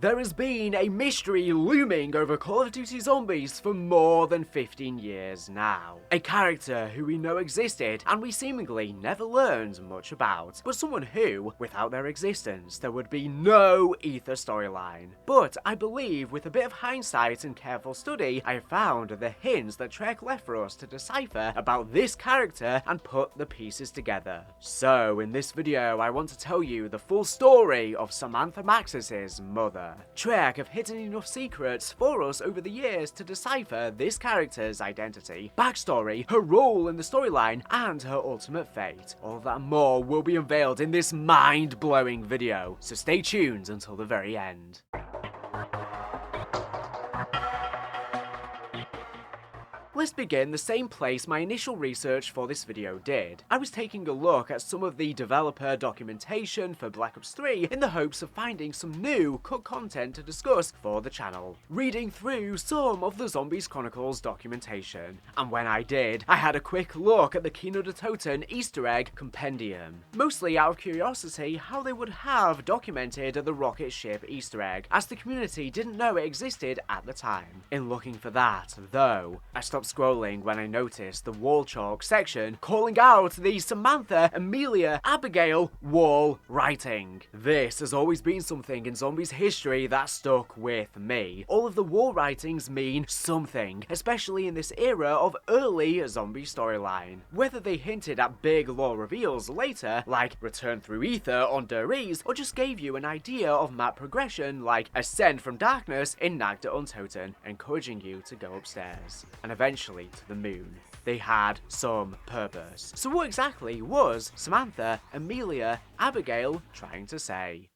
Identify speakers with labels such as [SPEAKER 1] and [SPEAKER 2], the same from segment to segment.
[SPEAKER 1] There has been a mystery looming over Call of Duty Zombies for more than 15 years now. A character who we know existed and we seemingly never learned much about, but someone who, without their existence, there would be no Aether storyline. But I believe with a bit of hindsight and careful study, I have found the hints that Treyarch left for us to decipher about this character and put the pieces together. So in this video, I want to tell you the full story of Samantha Maxis' mother. Treyarch have hidden enough secrets for us over the years to decipher this character's identity, backstory, her role in the storyline, and her ultimate fate. All of that and more will be unveiled in this mind-blowing video, so stay tuned until the very end. Let's begin the same place my initial research for this video did. I was taking a look at some of the developer documentation for Black Ops 3 in the hopes of finding some new cut content to discuss for the channel, reading through some of the Zombies Chronicles documentation. And when I did, I had a quick look at the KINO to TOTEN Easter egg compendium, mostly out of curiosity how they would have documented the rocket ship Easter egg, as the community didn't know it existed at the time. In looking for that, though, I stopped scrolling when I noticed the wall chalk section calling out the Samantha, EMILIA, ABIGAIL wall writing. This has always been something in Zombies history that stuck with me. All of the wall writings mean something, especially in this era of early zombie storyline. Whether they hinted at big lore reveals later, like Return Through Aether on Der Riese, or just gave you an idea of map progression like Ascend from Darkness in Nagda on TOTEN, encouraging you to go upstairs, and eventually to the moon. They had some purpose. So what exactly was Samantha, EMILIA, ABIGAIL trying to say?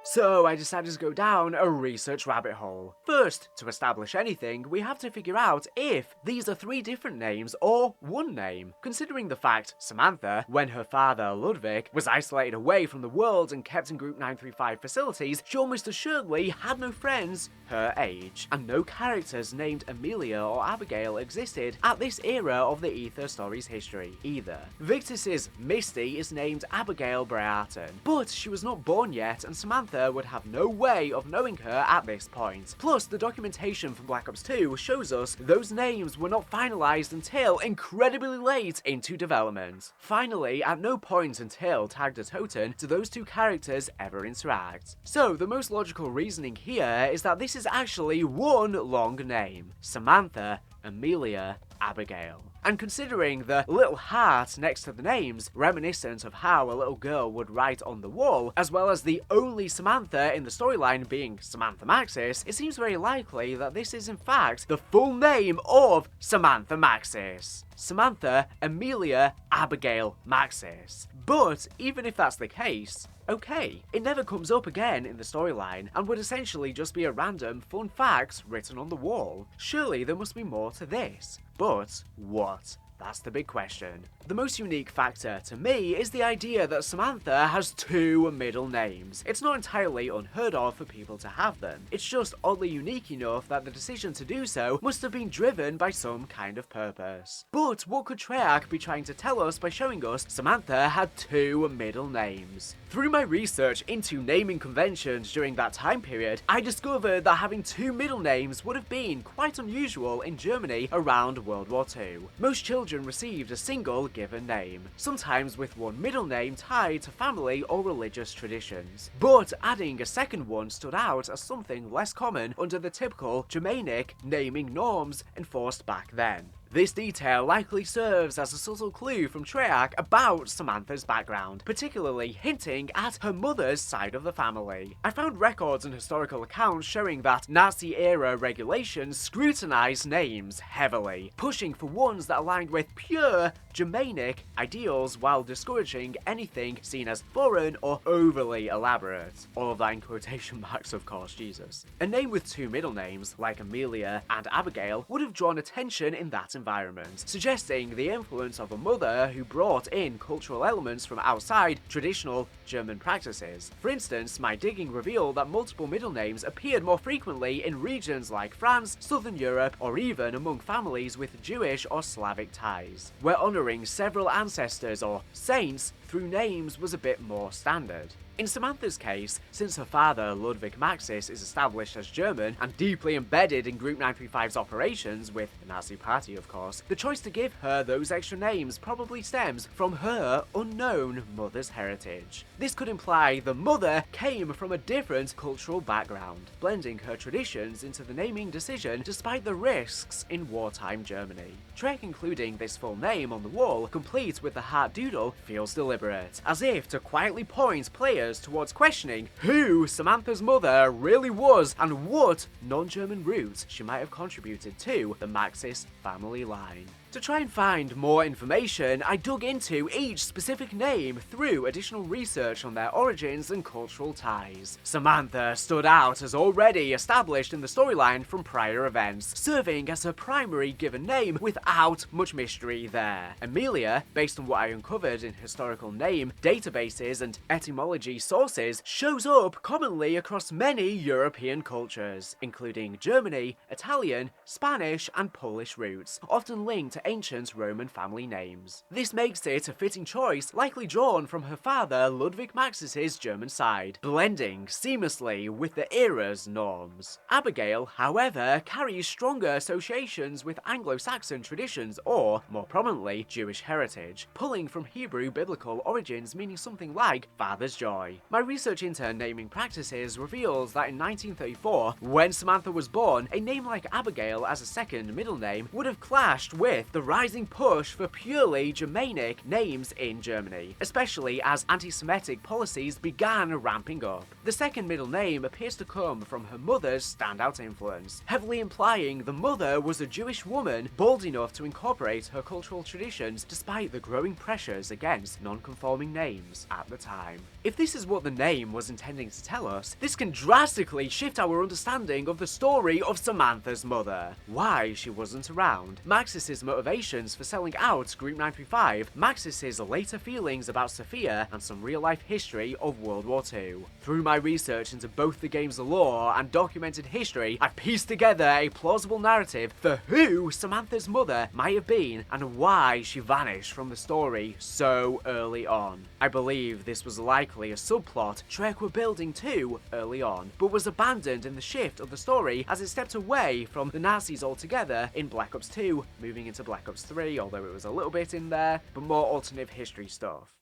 [SPEAKER 1] So I decided to go down a research rabbit hole. First, to establish anything, we have to figure out if these are three different names or one name. Considering the fact Samantha, when her father Ludwig was isolated away from the world and kept in Group 935 facilities, she almost assuredly had no friends her age, and no characters named EMILIA or ABIGAIL existed at this era of the Aether Story's history either. Victus's Misty is named Abigail Brereton, but she was not born yet, and Samantha would have no way of knowing her at this point. Plus, the documentation from Black Ops 2 shows us those names were not finalized until incredibly late into development. Finally, at no point until Tag to TOTEN do those two characters ever interact. So, the most logical reasoning here is that this is actually one long name: Samantha, EMILIA, ABIGAIL. And considering the little heart next to the names, reminiscent of how a little girl would write on the wall, as well as the only Samantha in the storyline being Samantha Maxis, it seems very likely that this is in fact the full name of Samantha Maxis. Samantha, EMILIA, ABIGAIL Maxis. But even if that's the case, okay, it never comes up again in the storyline and would essentially just be a random fun fact written on the wall. Surely there must be more to this. But what? That's the big question. The most unique factor to me is the idea that Samantha has two middle names. It's not entirely unheard of for people to have them. It's just oddly unique enough that the decision to do so must have been driven by some kind of purpose. But what could Treyarch be trying to tell us by showing us Samantha had two middle names? Through my research into naming conventions during that time period, I discovered that having two middle names would have been quite unusual in Germany around World War II. Most children received a single given name, sometimes with one middle name tied to family or religious traditions. But adding a second one stood out as something less common under the typical Germanic naming norms enforced back then. This detail likely serves as a subtle clue from Treyarch about Samantha's background, particularly hinting at her mother's side of the family. I found records and historical accounts showing that Nazi-era regulations scrutinized names heavily, pushing for ones that aligned with pure Germanic ideals while discouraging anything seen as foreign or overly elaborate. All of that in quotation marks, of course, Jesus. A name with two middle names, like EMILIA and ABIGAIL, would have drawn attention in that environment, suggesting the influence of a mother who brought in cultural elements from outside traditional German practices. For instance, my digging revealed that multiple middle names appeared more frequently in regions like France, Southern Europe, or even among families with Jewish or Slavic ties, where honoring several ancestors or saints through names was a bit more standard. In Samantha's case, since her father, Ludwig Maxis, is established as German and deeply embedded in Group 935's operations, with the Nazi Party of course, the choice to give her those extra names probably stems from her unknown mother's heritage. This could imply the mother came from a different cultural background, blending her traditions into the naming decision despite the risks in wartime Germany. Trek including this full name on the wall, complete with the heart doodle, feels deliberate, as if to quietly point players towards questioning who Samantha's mother really was and what non-German roots she might have contributed to the Maxis family line. To try and find more information, I dug into each specific name through additional research on their origins and cultural ties. Samantha stood out as already established in the storyline from prior events, serving as her primary given name without much mystery there. EMILIA, based on what I uncovered in historical name databases and etymology sources, shows up commonly across many European cultures, including Germany, Italian, Spanish, and Polish roots, often linked to ancient Roman family names. This makes it a fitting choice, likely drawn from her father Ludwig Maxis' German side, blending seamlessly with the era's norms. Abigail, however, carries stronger associations with Anglo-Saxon traditions or, more prominently, Jewish heritage, pulling from Hebrew biblical origins meaning something like father's joy. My research into naming practices reveals that in 1934, when Samantha was born, a name like Abigail as a second middle name would have clashed with the rising push for purely Germanic names in Germany, especially as anti-Semitic policies began ramping up. The second middle name appears to come from her mother's standout influence, heavily implying the mother was a Jewish woman bold enough to incorporate her cultural traditions despite the growing pressures against non-conforming names at the time. If this is what the name was intending to tell us, this can drastically shift our understanding of the story of Samantha's mother, why she wasn't around, Maxis' motivations for selling out Group 935, Maxis' later feelings about Sophia, and some real-life history of World War II. Through my research into both the game's lore and documented history, I pieced together a plausible narrative for who Samantha's mother might have been and why she vanished from the story so early on. I believe this was likely a subplot Trek were building to early on, but was abandoned in the shift of the story as it stepped away from the Nazis altogether in Black Ops 2, moving into Black Ops 3, although it was a little bit in there, but more alternative history stuff.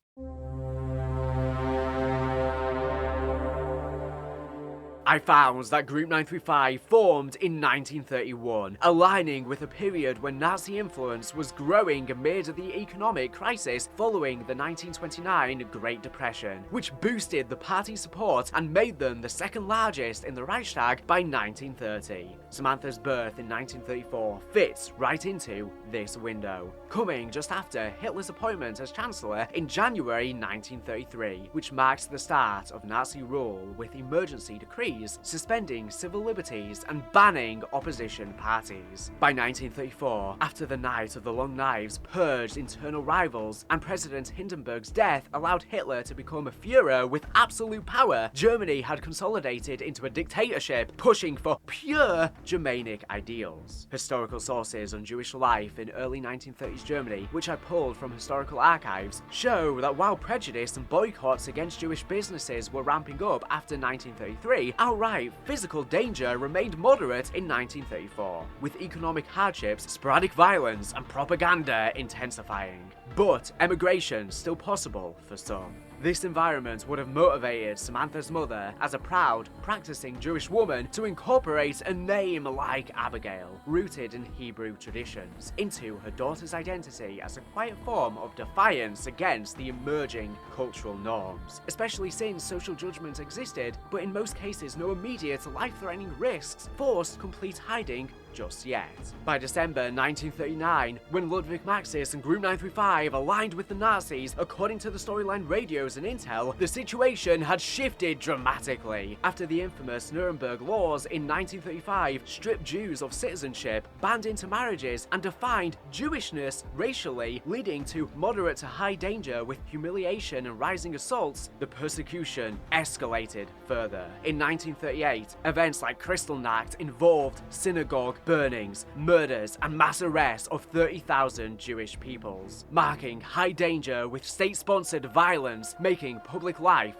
[SPEAKER 1] I found that Group 935 formed in 1931, aligning with a period when Nazi influence was growing amid the economic crisis following the 1929 Great Depression, which boosted the party's support and made them the second largest in the Reichstag by 1930. Samantha's birth in 1934 fits right into this window, coming just after Hitler's appointment as Chancellor in January 1933, which marked the start of Nazi rule with emergency decrees suspending civil liberties and banning opposition parties. By 1934, after the Night of the Long Knives purged internal rivals and President Hindenburg's death allowed Hitler to become a Führer with absolute power, Germany had consolidated into a dictatorship pushing for pure Germanic ideals. Historical sources on Jewish life in early 1930s Germany, which I pulled from historical archives, show that while prejudice and boycotts against Jewish businesses were ramping up after 1933, outright physical danger remained moderate in 1934, with economic hardships, sporadic violence, and propaganda intensifying. But emigration still possible for some. This environment would have motivated Samantha's mother, as a proud, practicing Jewish woman, to incorporate a name like Abigail, rooted in Hebrew traditions, into her daughter's identity as a quiet form of defiance against the emerging cultural norms, especially since social judgment existed, but in most cases no immediate life-threatening risks forced complete hiding just yet. By December 1939, when Ludwig Maxis and Group 935 aligned with the Nazis, according to the storyline radios and intel, the situation had shifted dramatically. After the infamous Nuremberg laws in 1935 stripped Jews of citizenship, banned intermarriages, and defined Jewishness racially, leading to moderate to high danger with humiliation and rising assaults, the persecution escalated further. In 1938, events like Kristallnacht involved synagogue burnings, murders, and mass arrests of 30,000 Jewish peoples, marking high danger with state-sponsored violence, making public life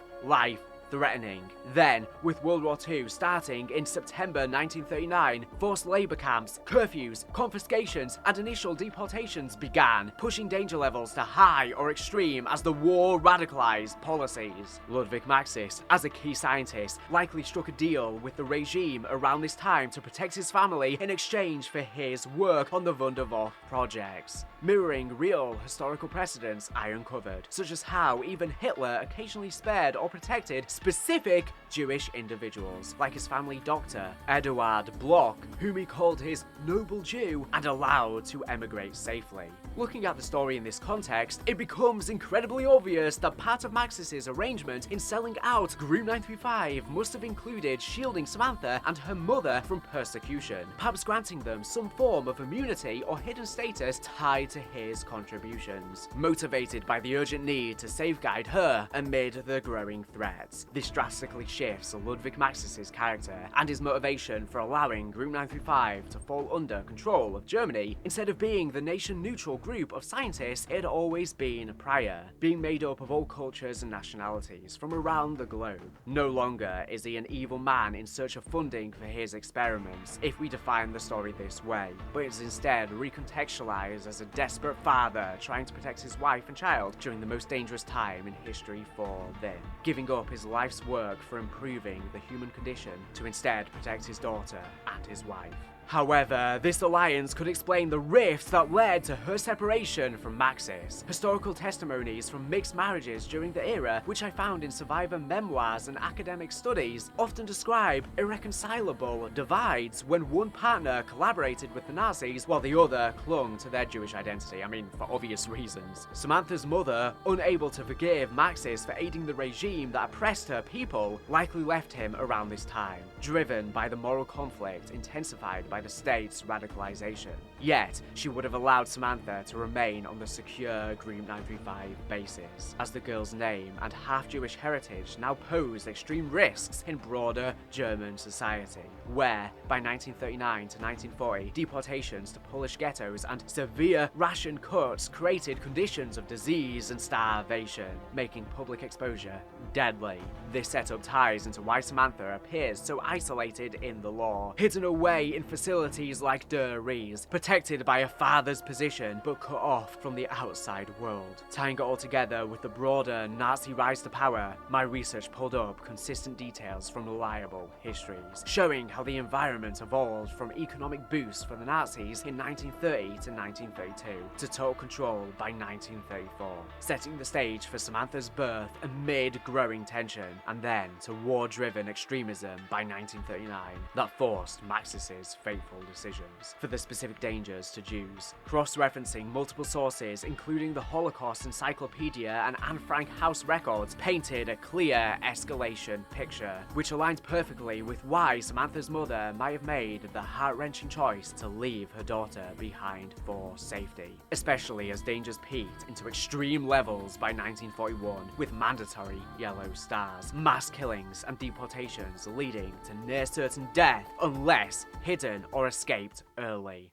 [SPEAKER 1] threatening. Then, with World War II starting in September 1939, forced labor camps, curfews, confiscations, and initial deportations began, pushing danger levels to high or extreme as the war radicalized policies. Ludwig Maxis, as a key scientist, likely struck a deal with the regime around this time to protect his family in exchange for his work on the Wunderwaffe projects, mirroring real historical precedents I uncovered, such as how even Hitler occasionally spared or protected specific Jewish individuals, like his family doctor, Eduard Bloch, whom he called his noble Jew and allowed to emigrate safely. Looking at the story in this context, it becomes incredibly obvious that part of Maxis's arrangement in selling out Group 935 must have included shielding Samantha and her mother from persecution, perhaps granting them some form of immunity or hidden status tied to his contributions, motivated by the urgent need to safeguard her amid the growing threats. This drastically shifts Ludwig Maxis's character and his motivation for allowing Group 935 to fall under control of Germany instead of being the nation-neutral group of scientists it had always been prior, being made up of all cultures and nationalities from around the globe. No longer is he an evil man in search of funding for his experiments, if we define the story this way, but is instead recontextualized as a desperate father trying to protect his wife and child during the most dangerous time in history for them, giving up his life's work for improving the human condition to instead protect his daughter and his wife. However, this alliance could explain the rifts that led to her separation from Maxis. Historical testimonies from mixed marriages during the era, which I found in survivor memoirs and academic studies, often describe irreconcilable divides when one partner collaborated with the Nazis while the other clung to their Jewish identity. I mean, for obvious reasons. Samantha's mother, unable to forgive Maxis for aiding the regime that oppressed her people, likely left him around this time, driven by the moral conflict intensified by the state's radicalization. Yet, she would have allowed Samantha to remain on the secure Group 935 basis, as the girl's name and half-Jewish heritage now posed extreme risks in broader German society, where, by 1939 to 1940, deportations to Polish ghettos and severe ration cuts created conditions of disease and starvation, making public exposure deadly. This setup ties into why Samantha appears so isolated in the law, hidden away in facilities like Der Ries, protected by a father's position but cut off from the outside world. Tying it all together with the broader Nazi rise to power, my research pulled up consistent details from reliable histories, showing how the environment evolved from economic boosts for the Nazis in 1930 to 1932 to total control by 1934, setting the stage for Samantha's birth amid growing tension, and then to war-driven extremism by 1939 that forced Maxis's fateful decisions for the specific dangers to Jews. Cross-referencing multiple sources, including the Holocaust Encyclopedia and Anne Frank House records, painted a clear escalation picture, which aligned perfectly with why Samantha's mother might have made the heart-wrenching choice to leave her daughter behind for safety, especially as dangers peaked into extreme levels by 1941, with mandatory yellow stars, mass killings and deportations leading to near certain death unless hidden or escaped early.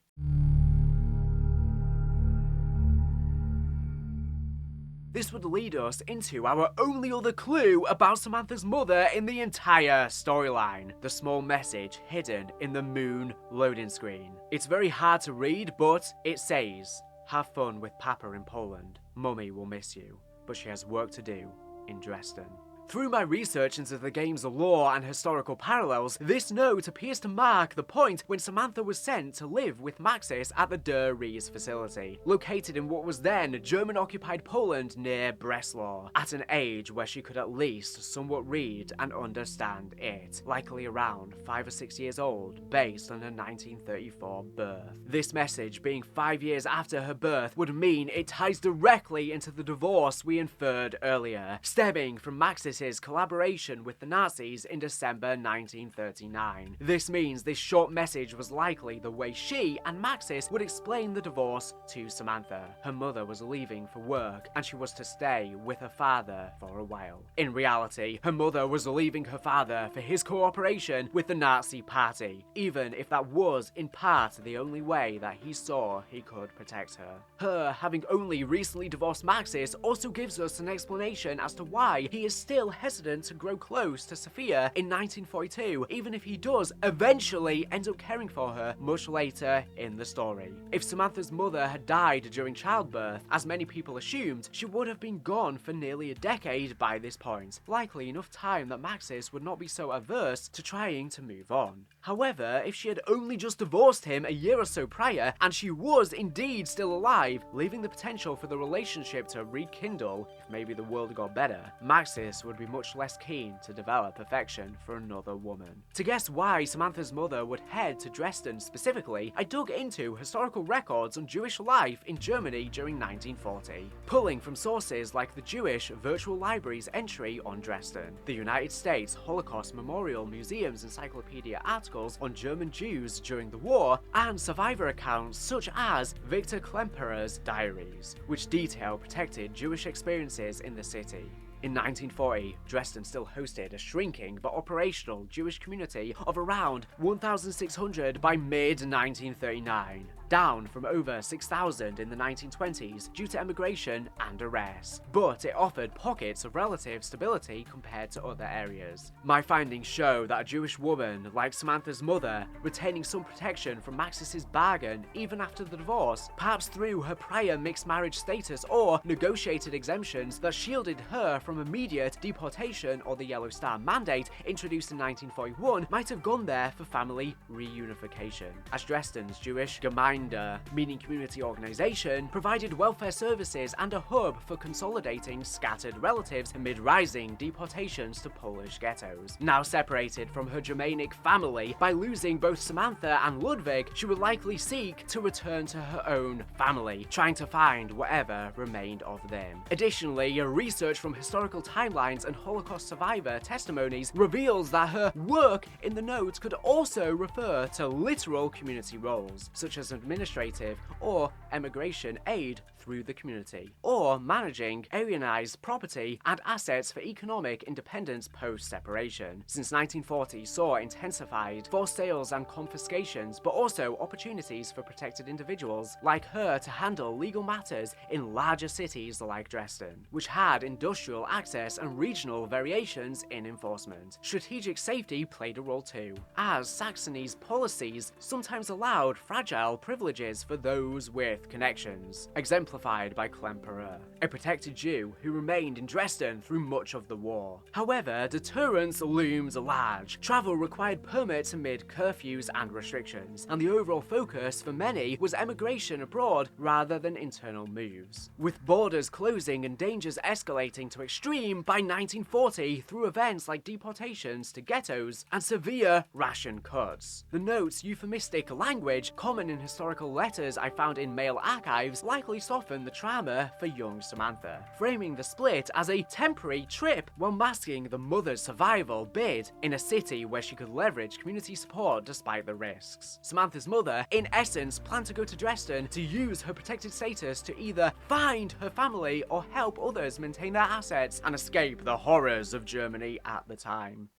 [SPEAKER 1] This would lead us into our only other clue about Samantha's mother in the entire storyline, the small message hidden in the moon loading screen. It's very hard to read, but it says, "Have fun with Papa in Poland. Mummy will miss you, but she has work to do in Dresden." Through my research into the game's lore and historical parallels, this note appears to mark the point when Samantha was sent to live with Maxis at the Der Ries facility, located in what was then German-occupied Poland near Breslau, at an age where she could at least somewhat read and understand it, likely around 5 or 6 years old, based on her 1934 birth. This message being 5 years after her birth would mean it ties directly into the divorce we inferred earlier, stemming from Maxis's collaboration with the Nazis in December 1939. This means this short message was likely the way she and Maxis would explain the divorce to Samantha. Her mother was leaving for work and she was to stay with her father for a while. In reality, her mother was leaving her father for his cooperation with the Nazi party, even if that was in part the only way that he saw he could protect her. Her having only recently divorced Maxis also gives us an explanation as to why he is still hesitant to grow close to Sophia in 1942, even if he does eventually end up caring for her much later in the story. If Samantha's mother had died during childbirth, as many people assumed, she would have been gone for nearly a decade by this point, likely enough time that Maxis would not be so averse to trying to move on. However, if she had only just divorced him a year or so prior, and she was indeed still alive, leaving the potential for the relationship to rekindle if maybe the world got better, Maxis would be much less keen to develop affection for another woman. To guess why Samantha's mother would head to Dresden specifically, I dug into historical records on Jewish life in Germany during 1940, pulling from sources like the Jewish Virtual Library's entry on Dresden, the United States Holocaust Memorial Museum's encyclopedia articles on German Jews during the war, and survivor accounts such as Victor Klemperer's diaries, which detail protected Jewish experiences in the city. In 1940, Dresden still hosted a shrinking but operational Jewish community of around 1,600 by mid-1939, down from over 6,000 in the 1920s due to emigration and arrest. But it offered pockets of relative stability compared to other areas. My findings show that a Jewish woman, like Samantha's mother, retaining some protection from Maxis's bargain even after the divorce, perhaps through her prior mixed marriage status or negotiated exemptions that shielded her from immediate deportation or the Yellow Star Mandate introduced in 1941, might have gone there for family reunification, as Dresden's Jewish Gemeinde, meaning community organization, provided welfare services and a hub for consolidating scattered relatives amid rising deportations to Polish ghettos. Now separated from her Germanic family by losing both Samantha and Ludwig, she would likely seek to return to her own family, trying to find whatever remained of them. Additionally, research from historical timelines and Holocaust survivor testimonies reveals that her work in the notes could also refer to literal community roles, such as administrative or emigration aid through the community, or managing alienized property and assets for economic independence post-separation. Since 1940 saw intensified forced sales and confiscations, but also opportunities for protected individuals like her to handle legal matters in larger cities like Dresden, which had industrial access and regional variations in enforcement. Strategic safety played a role too, as Saxony's policies sometimes allowed fragile privileges for those with connections, exemplified by Klemperer, a protected Jew who remained in Dresden through much of the war. However, deterrence loomed large. Travel required permits amid curfews and restrictions, and the overall focus for many was emigration abroad rather than internal moves. With borders closing and dangers escalating to extreme by 1940 through events like deportations to ghettos and severe ration cuts. The note's euphemistic language, common in historical letters I found in male archives, likely softened the trauma for young Samantha, framing the split as a temporary trip while masking the mother's survival bid in a city where she could leverage community support despite the risks. Samantha's mother, in essence, planned to go to Dresden to use her protected status to either find her family or help others maintain their assets and escape the horrors of Germany at the time.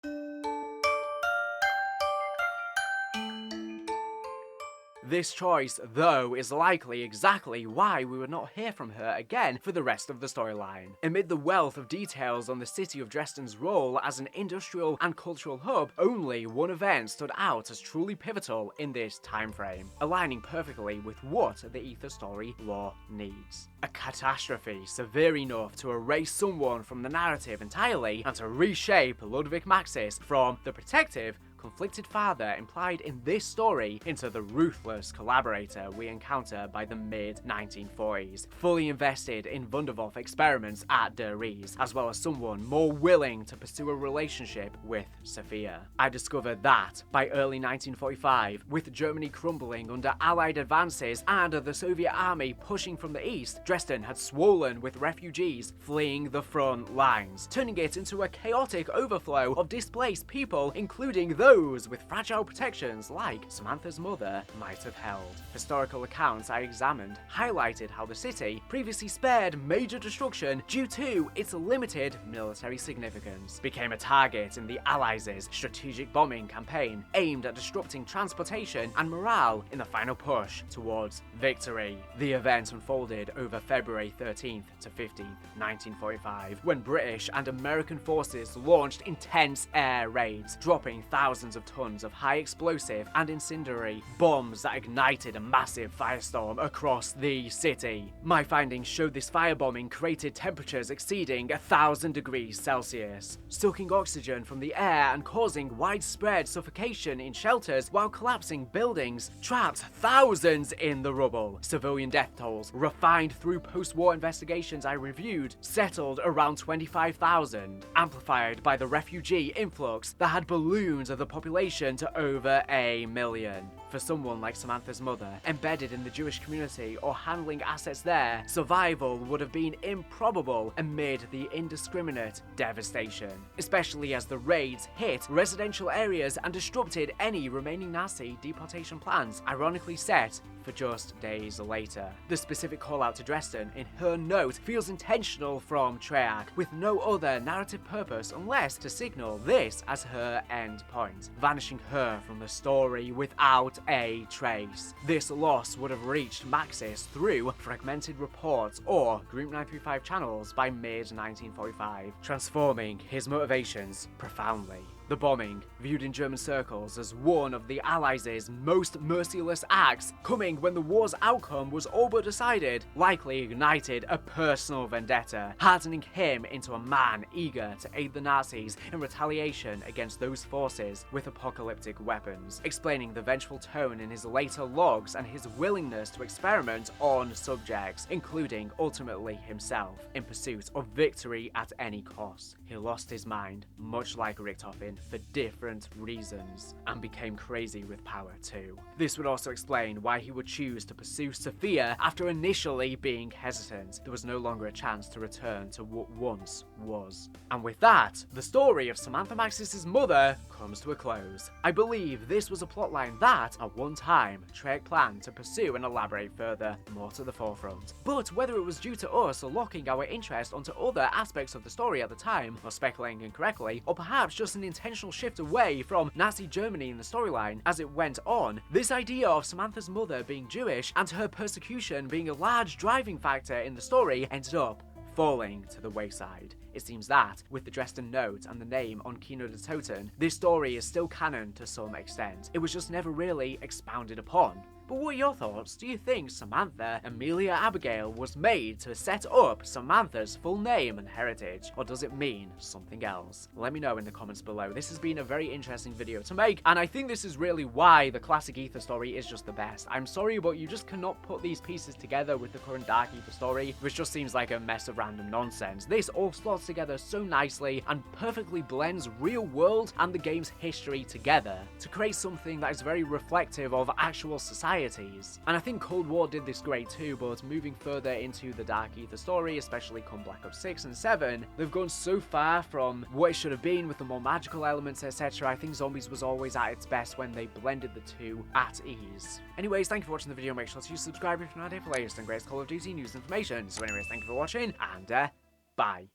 [SPEAKER 1] This choice, though, is likely exactly why we would not hear from her again for the rest of the storyline. Amid the wealth of details on the city of Dresden's role as an industrial and cultural hub, only one event stood out as truly pivotal in this time frame, aligning perfectly with what the Aether Story lore needs. A catastrophe severe enough to erase someone from the narrative entirely and to reshape Ludwig Maxis from the protective, conflicted father implied in this story into the ruthless collaborator we encounter by the mid-1940s, fully invested in Wunderwolf experiments at Der Riese, as well as someone more willing to pursue a relationship with Sophia. I discovered that by early 1945, with Germany crumbling under Allied advances and the Soviet army pushing from the east, Dresden had swollen with refugees fleeing the front lines, turning it into a chaotic overflow of displaced people, including those with fragile protections like Samantha's mother might have held. Historical accounts I examined highlighted how the city previously spared major destruction due to its limited military significance, became a target in the Allies' strategic bombing campaign aimed at disrupting transportation and morale in the final push towards victory. The event unfolded over February 13th to 15th, 1945, when British and American forces launched intense air raids, dropping thousands of tons of high explosive and incendiary bombs that ignited a massive firestorm across the city. My findings showed this firebombing created temperatures exceeding 1,000 degrees Celsius, sucking oxygen from the air and causing widespread suffocation in shelters while collapsing buildings, trapped thousands in the rubble. Civilian death tolls, refined through post-war investigations I reviewed, settled around 25,000, amplified by the refugee influx that had ballooned the population to over 1 million. For someone like Samantha's mother, embedded in the Jewish community or handling assets there, survival would have been improbable amid the indiscriminate devastation, especially as the raids hit residential areas and disrupted any remaining Nazi deportation plans, ironically set for just days later. The specific call out to Dresden in her note feels intentional from Treyarch, with no other narrative purpose unless to signal this as her end point, vanishing her from the story without a trace. This loss would have reached Maxis through fragmented reports or Group 935 channels by mid-1945, transforming his motivations profoundly. The bombing, viewed in German circles as one of the Allies' most merciless acts, coming when the war's outcome was all but decided, likely ignited a personal vendetta, hardening him into a man eager to aid the Nazis in retaliation against those forces with apocalyptic weapons, explaining the vengeful tone in his later logs and his willingness to experiment on subjects, including ultimately himself, in pursuit of victory at any cost. He lost his mind, much like Richtofen, for different reasons, and became crazy with power too. This would also explain why he would choose to pursue Sophia after initially being hesitant. There was no longer a chance to return to what once was. And with that, the story of Samantha Maxis' mother comes to a close. I believe this was a plotline that, at one time, Treyarch planned to pursue and elaborate further, more to the forefront. But whether it was due to us locking our interest onto other aspects of the story at the time, or speculating incorrectly, or perhaps just an intentional shift away from Nazi Germany in the storyline as it went on, this idea of Samantha's mother being Jewish and her persecution being a large driving factor in the story ended up falling to the wayside. It seems that, with the Dresden note and the name on KINO the TOTEN, this story is still canon to some extent. It was just never really expounded upon. But what are your thoughts? Do you think Samantha EMILIA Abigail was made to set up Samantha's full name and heritage, or does it mean something else? Let me know in the comments below. This has been a very interesting video to make, and I think this is really why the classic Aether story is just the best. I'm sorry, but you just cannot put these pieces together with the current Dark Aether story, which just seems like a mess of random nonsense. This all slots together so nicely and perfectly blends real world and the game's history together to create something that is very reflective of actual society. And I think Cold War did this great too, but moving further into the Dark Aether story, especially come Black Ops 6 and 7, they've gone so far from what it should have been with the more magical elements, etc. I think Zombies was always at its best when they blended the two at ease. Anyways, thank you for watching the video. Make sure to subscribe if you're not here for latest and greatest Call of Duty news information. So anyways, thank you for watching, and bye.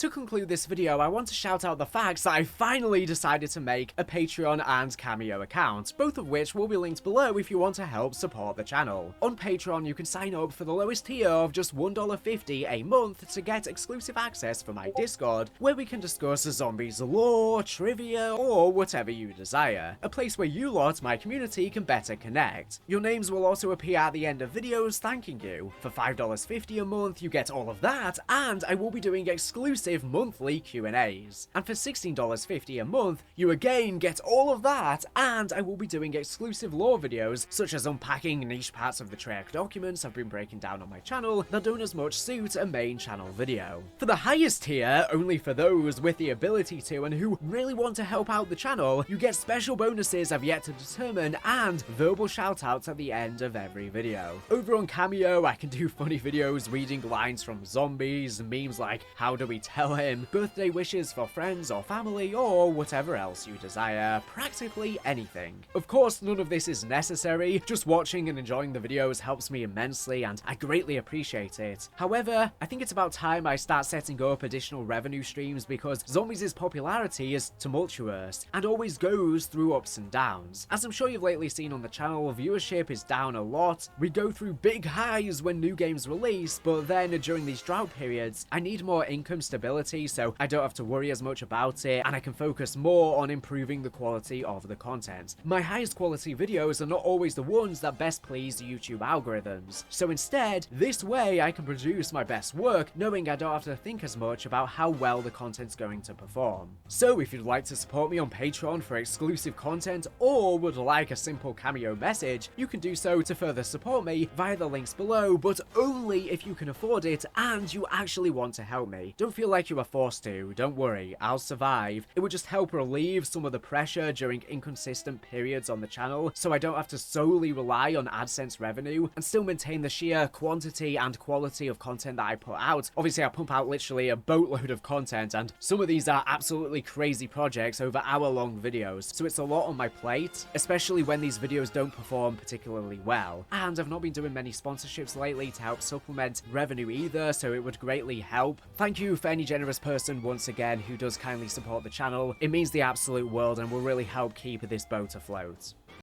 [SPEAKER 1] To conclude this video, I want to shout out the fact that I finally decided to make a Patreon and Cameo account, both of which will be linked below if you want to help support the channel. On Patreon, you can sign up for the lowest tier of just $1.50 a month to get exclusive access for my Discord, where we can discuss zombies lore, trivia, or whatever you desire. A place where you lot, my community, can better connect. Your names will also appear at the end of videos thanking you. For $5.50 a month, you get all of that, and I will be doing exclusive monthly Q&As. And for $16.50 a month, you again get all of that, and I will be doing exclusive lore videos, such as unpacking niche parts of the Treyarch documents I've been breaking down on my channel that don't as much suit a main channel video. For the highest tier, only for those with the ability to and who really want to help out the channel, you get special bonuses I've yet to determine and verbal shoutouts at the end of every video. Over on Cameo, I can do funny videos reading lines from zombies, memes like how do we tell him, birthday wishes for friends or family, or whatever else you desire, practically anything. Of course, none of this is necessary, just watching and enjoying the videos helps me immensely and I greatly appreciate it. However, I think it's about time I start setting up additional revenue streams because Zombies' popularity is tumultuous and always goes through ups and downs. As I'm sure you've lately seen on the channel, viewership is down a lot. We go through big highs when new games release, but then during these drought periods, I need more income stability so I don't have to worry as much about it and I can focus more on improving the quality of the content. My highest quality videos are not always the ones that best please YouTube algorithms, so instead, this way I can produce my best work knowing I don't have to think as much about how well the content's going to perform. So if you'd like to support me on Patreon for exclusive content or would like a simple Cameo message, you can do so to further support me via the links below, but only if you can afford it and you actually want to help me. Don't feel like you are forced to, don't worry, I'll survive. It would just help relieve some of the pressure during inconsistent periods on the channel so I don't have to solely rely on AdSense revenue and still maintain the sheer quantity and quality of content that I put out. Obviously I pump out literally a boatload of content and some of these are absolutely crazy projects over hour-long videos, so it's a lot on my plate, especially when these videos don't perform particularly well. And I've not been doing many sponsorships lately to help supplement revenue either, so it would greatly help. Thank you for any generous person once again who does kindly support the channel. It means the absolute world and will really help keep this boat afloat.